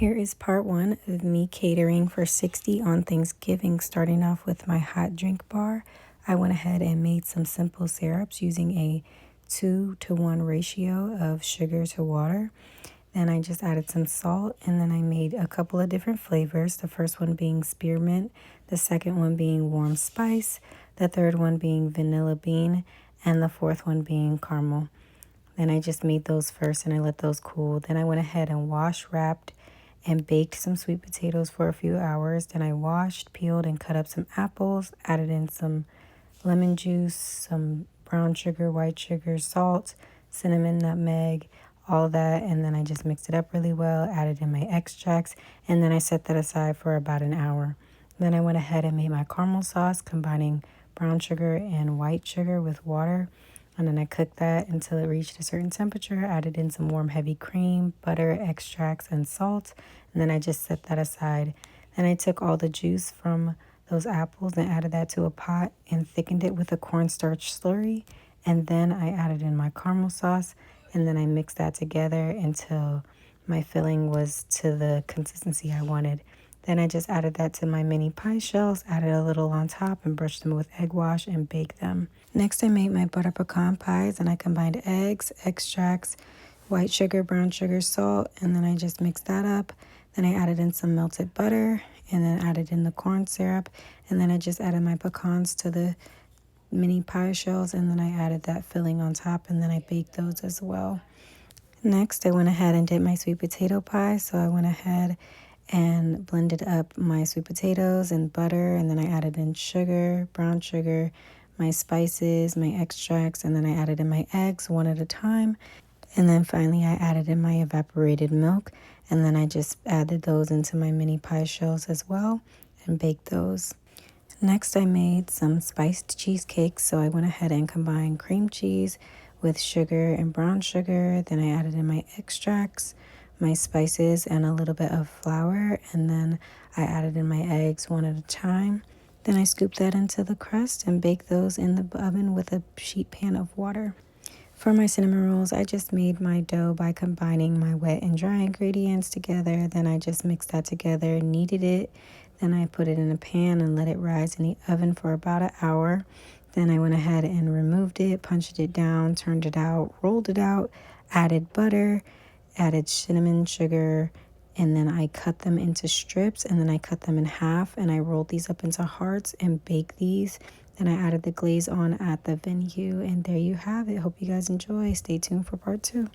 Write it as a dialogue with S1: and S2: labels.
S1: Here is part 1 of me catering for 60 on Thanksgiving, starting off with my hot drink bar. I went ahead and made some simple syrups using a 2-to-1 ratio of sugar to water. Then I just added some salt, and then I made a couple of different flavors. The first one being spearmint, the second one being warm spice, the third one being vanilla bean, and the fourth one being caramel. Then I just made those first and I let those cool. Then I went ahead and wrapped, and baked some sweet potatoes for a few hours. Then I washed, peeled, and cut up some apples, added in some lemon juice, some brown sugar, white sugar, salt, cinnamon, nutmeg, all that. And then I just mixed it up really well, added in my extracts, and then I set that aside for about an hour. Then I went ahead and made my caramel sauce, combining brown sugar and white sugar with water. And then I cooked that until it reached a certain temperature, added in some warm heavy cream, butter, extracts, and salt. And then I just set that aside. Then I took all the juice from those apples and added that to a pot and thickened it with a cornstarch slurry. And then I added in my caramel sauce, and then I mixed that together until my filling was to the consistency I wanted. Then I just added that to my mini pie shells, added a little on top, and brushed them with egg wash and baked them. Next, I made my butter pecan pies, and I combined eggs, extracts, white sugar, brown sugar, salt, and then I just mixed that up. Then I added in some melted butter, and then added in the corn syrup, and then I just added my pecans to the mini pie shells, and then I added that filling on top, and then I baked those as well. Next, I went ahead and did my sweet potato pie, so I went ahead and blended up my sweet potatoes and butter, and then I added in sugar, brown sugar, my spices, my extracts, and then I added in my eggs one at a time. And then finally I added in my evaporated milk, and then I just added those into my mini pie shells as well and baked those. Next, I made some spiced cheesecakes, so I went ahead and combined cream cheese with sugar and brown sugar. Then I added in my extracts, my spices, and a little bit of flour, and then I added in my eggs one at a time. Then I scooped that into the crust and baked those in the oven with a sheet pan of water. For my cinnamon rolls, I just made my dough by combining my wet and dry ingredients together. Then I just mixed that together, kneaded it. Then I put it in a pan and let it rise in the oven for about an hour. Then I went ahead and removed it, punched it down, turned it out, rolled it out, added butter, added cinnamon, sugar, and then I cut them into strips, and then I cut them in half, and I rolled these up into hearts and baked these. Then I added the glaze on at the venue, and there you have it. Hope you guys enjoy. Stay tuned for part 2.